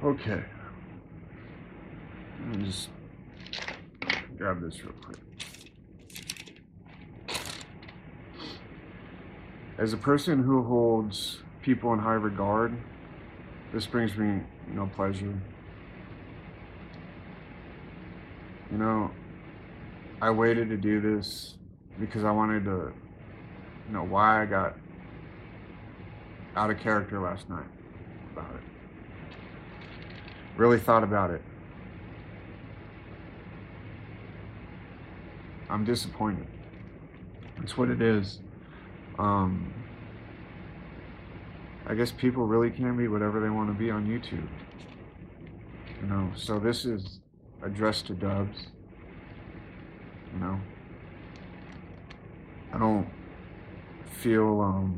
Okay. Let me just grab this real quick. As a person who holds people in high regard, this brings me no pleasure. You know, I waited to do this because I wanted to know why I got out of character last night about it. Really thought about it. I'm disappointed. That's what it is. I guess people really can be whatever they want to be on YouTube. You know, so this is addressed to Dubs. You know, I don't feel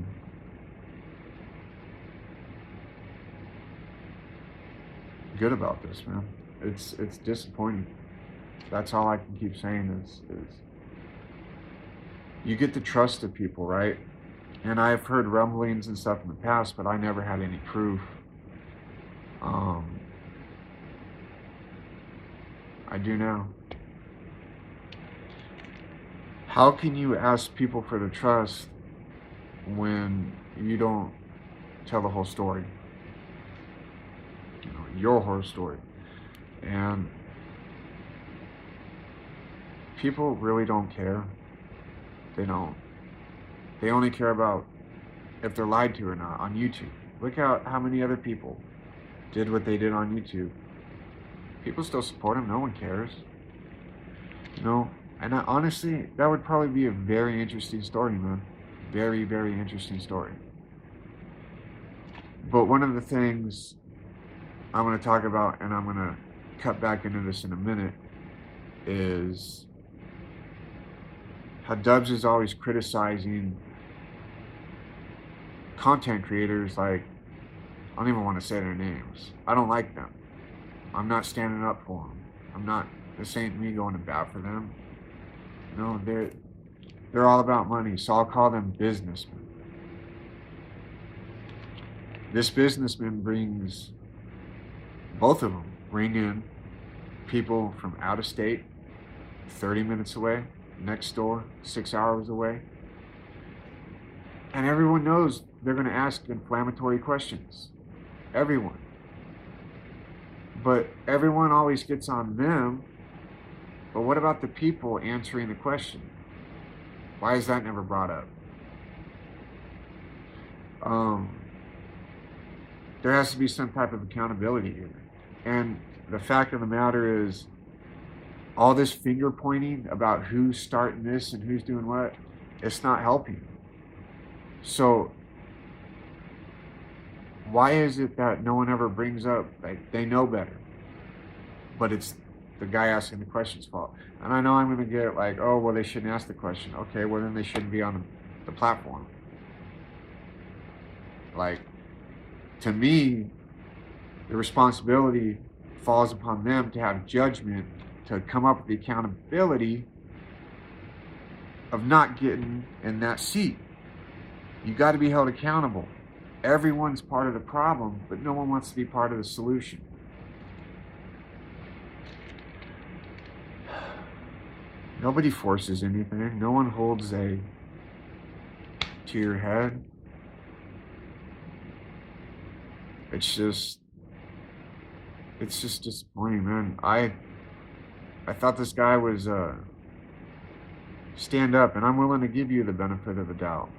good about this, man. It's disappointing. That's all I can keep saying is you get the trust of people, right? And I've heard rumblings and stuff in the past, but I never had any proof. I do now. How can you ask people for the trust when you don't tell the whole story? You know, your whole story. And people really don't care. They don't. They only care about if they're lied to or not on YouTube. Look out how many other people did what they did on YouTube. People still support them. No one cares. You know, and honestly, that would probably be a very interesting story, man. Very, very interesting story. But one of the things I'm going to talk about, and I'm going to cut back into this in a minute, is how Dubs is always criticizing content creators like, I don't even want to say their names. I don't like them. I'm not standing up for them. I'm not, this ain't me going to bat for them. You know, they're all about money, so I'll call them businessmen. This businessman brings, both of them bring in people from out of state, 30 minutes away, next door, 6 hours away. And everyone knows they're going to ask inflammatory questions. Everyone. But everyone always gets on them. But what about the people answering the question? Why is that never brought up? There has to be some type of accountability here. And the fact of the matter is, all this finger pointing about who's starting this and who's doing what, it's not helping. So why is it that no one ever brings up, like, they know better, but it's the guy asking the question's fault? And I know I'm going to get like, oh, well, they shouldn't ask the question. Okay, well, then they shouldn't be on the platform. Like, to me, the responsibility falls upon them to have judgment, to come up with the accountability of not getting in that seat. You got to be held accountable. Everyone's part of the problem, but no one wants to be part of the solution. Nobody forces anything. No one holds a to your head. It's just disappointing, man. I thought this guy was stand up, and I'm willing to give you the benefit of the doubt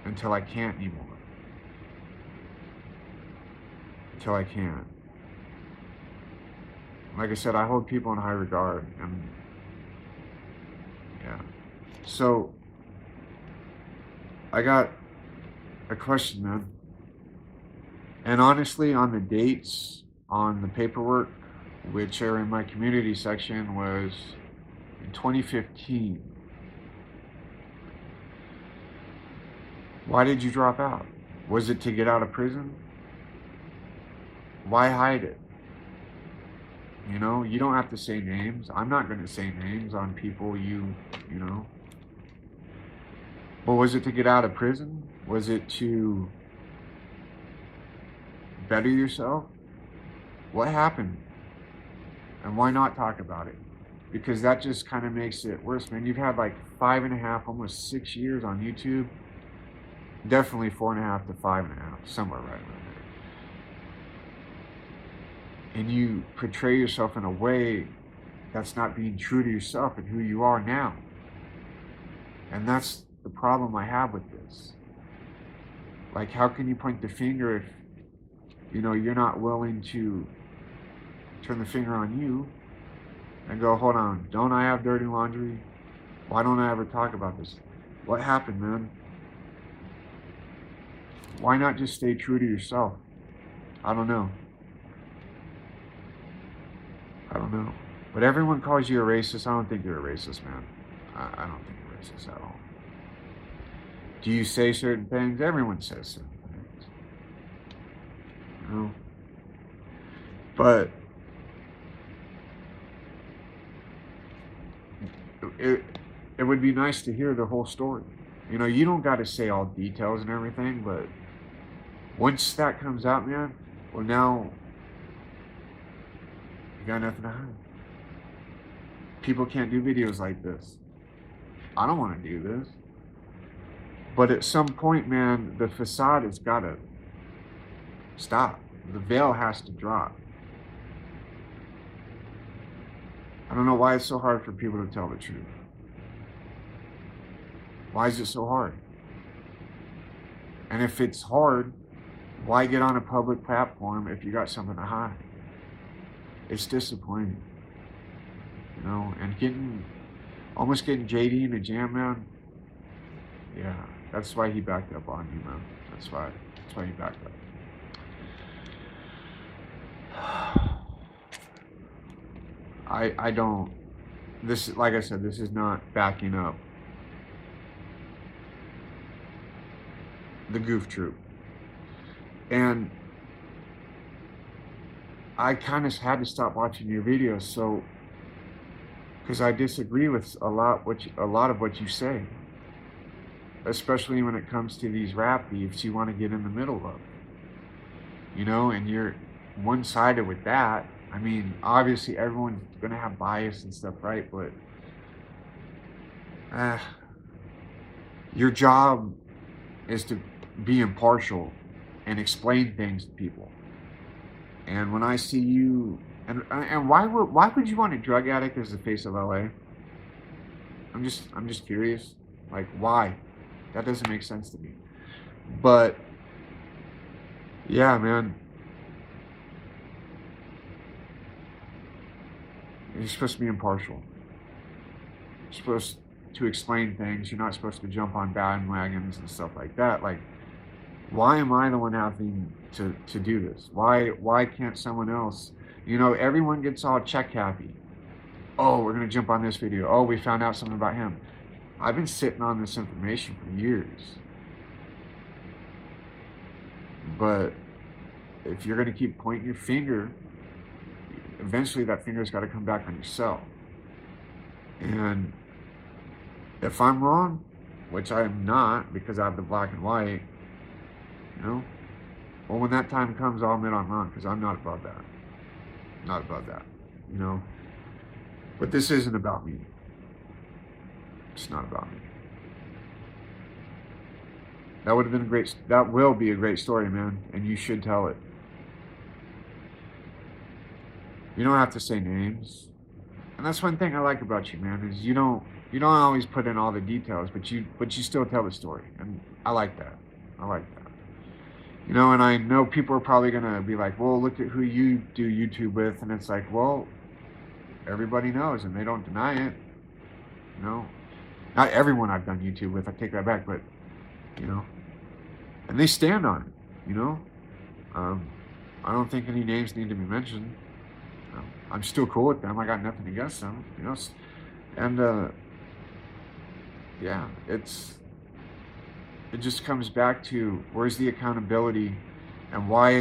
until I can't anymore. Until I can't. Like I said, I hold people in high regard, and yeah. So I got a question, man. And honestly, on the dates, on the paperwork, which are in my community section, was in 2015. Why did you drop out? Was it to get out of prison? Why hide it? You know, you don't have to say names. I'm not going to say names on people you know. But was it to get out of prison? Was it to better yourself? What happened? And why not talk about it? Because that just kind of makes it worse, man. You've had like 5.5, almost 6 years on YouTube. Definitely 4.5 to 5.5, somewhere right around there. And you portray yourself in a way that's not being true to yourself and who you are now. And that's the problem I have with this. Like, how can you point the finger if, you're not willing to turn the finger on you and go, hold on, don't I have dirty laundry? Why don't I ever talk about this? What happened, man? Why not just stay true to yourself? I don't know. I don't know. But everyone calls you a racist. I don't think you're a racist, man. I don't think you're racist at all. Do you say certain things? Everyone says certain things. But it would be nice to hear the whole story. You don't got to say all details and everything, but once that comes out, man, well, now you got nothing to hide. People can't do videos like this. I don't want to do this. But at some point, man, the facade has got to stop. The veil has to drop. I don't know why it's so hard for people to tell the truth. Why is it so hard? And if it's hard, why get on a public platform if you got something to hide? It's disappointing. And almost getting JD in a jam, man. Yeah, that's why he backed up on you, man. That's why he backed up. I don't. This, like I said, this is not backing up the goof troop. And I kind of had to stop watching your videos, so because I disagree with a lot of what you say, especially when it comes to these rap beefs you want to get in the middle of. And you're one-sided with that. I mean, obviously everyone's gonna have bias and stuff, right? But your job is to be impartial and explain things to people. And when I see you, and why would you want a drug addict as the face of LA? I'm just curious. Like, why? That doesn't make sense to me. But yeah, man, you're supposed to be impartial. You're supposed to explain things. You're not supposed to jump on bandwagons and stuff like that. Like, why am I the one having to do this? Why can't someone else? Everyone gets all check happy. Oh, we're gonna jump on this video. Oh, we found out something about him. I've been sitting on this information for years. But if you're gonna keep pointing your finger, eventually that finger's got to come back on yourself. And if I'm wrong, which I'm not, because I have the black and white, well, when that time comes, I'll admit I'm wrong, because I'm not above that. Not above that, But this isn't about me. It's not about me. That would have been that will be a great story, man, and you should tell it. You don't have to say names. And that's one thing I like about you, man, is you don't always put in all the details, but you still tell the story. And I like that. And I know people are probably gonna be like, well, look at who you do YouTube with, and it's like, well, everybody knows and they don't deny it. Not everyone I've done YouTube with, I take that back, but and they stand on it, I don't think any names need to be mentioned. I'm still cool with them. I got nothing against them, and yeah, it just comes back to, where's the accountability, and why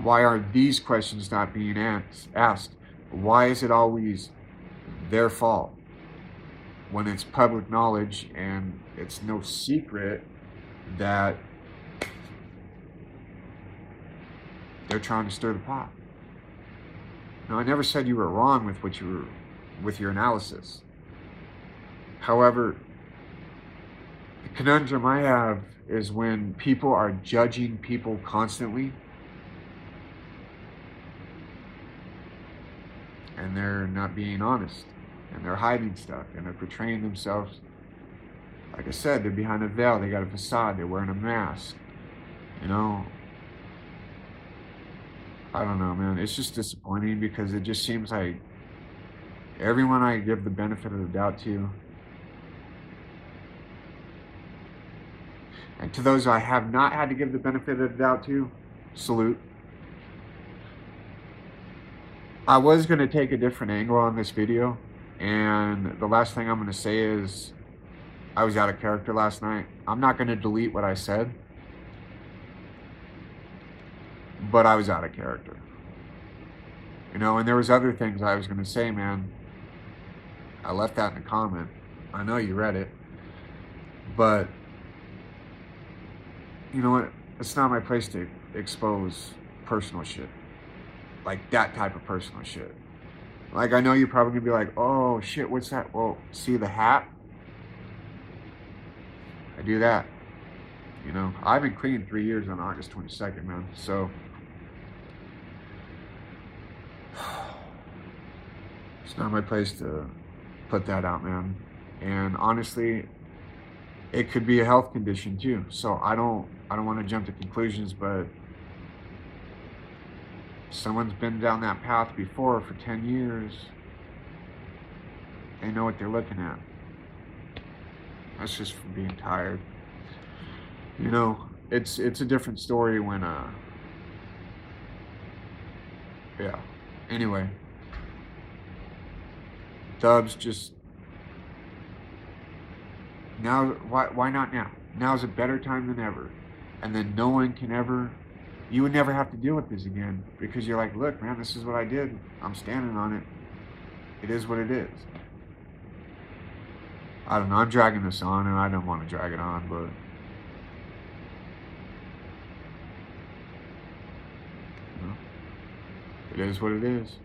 are these questions not being asked? Why is it always their fault when it's public knowledge and it's no secret that They're trying to stir the pot. Now, I never said you were wrong with your analysis. However, the conundrum I have is when people are judging people constantly and they're not being honest and they're hiding stuff and they're portraying themselves. Like I said, they're behind a veil, they got a facade, they're wearing a mask. You know, I don't know, man. It's just disappointing because it just seems like everyone I give the benefit of the doubt to, and to those I have not had to give the benefit of the doubt to, salute. I was going to take a different angle on this video, and the last thing I'm going to say is I was out of character last night. I'm not going to delete what I said, but I was out of character. You know, and there was other things I was going to say, man. I left that in a comment. I know you read it, but you know what? It's not my place to expose personal shit. Like that type of personal shit. Like, I know you're probably gonna be like, oh shit, what's that? Well, see the hat? I do that. You know, I've been clean 3 years on August 22nd, man. So it's not my place to put that out, man. And honestly, it could be a health condition too. So I don't want to jump to conclusions, but someone's been down that path before for 10 years. They know what they're looking at. That's just from being tired. You know, it's a different story when yeah. Anyway, Dubs, just now, why not now? Now's a better time than ever. And then no one can ever, you would never have to deal with this again because you're like, look, man, this is what I did. I'm standing on it. It is what it is. I don't know. I'm dragging this on, and I don't want to drag it on, but you know, it is what it is.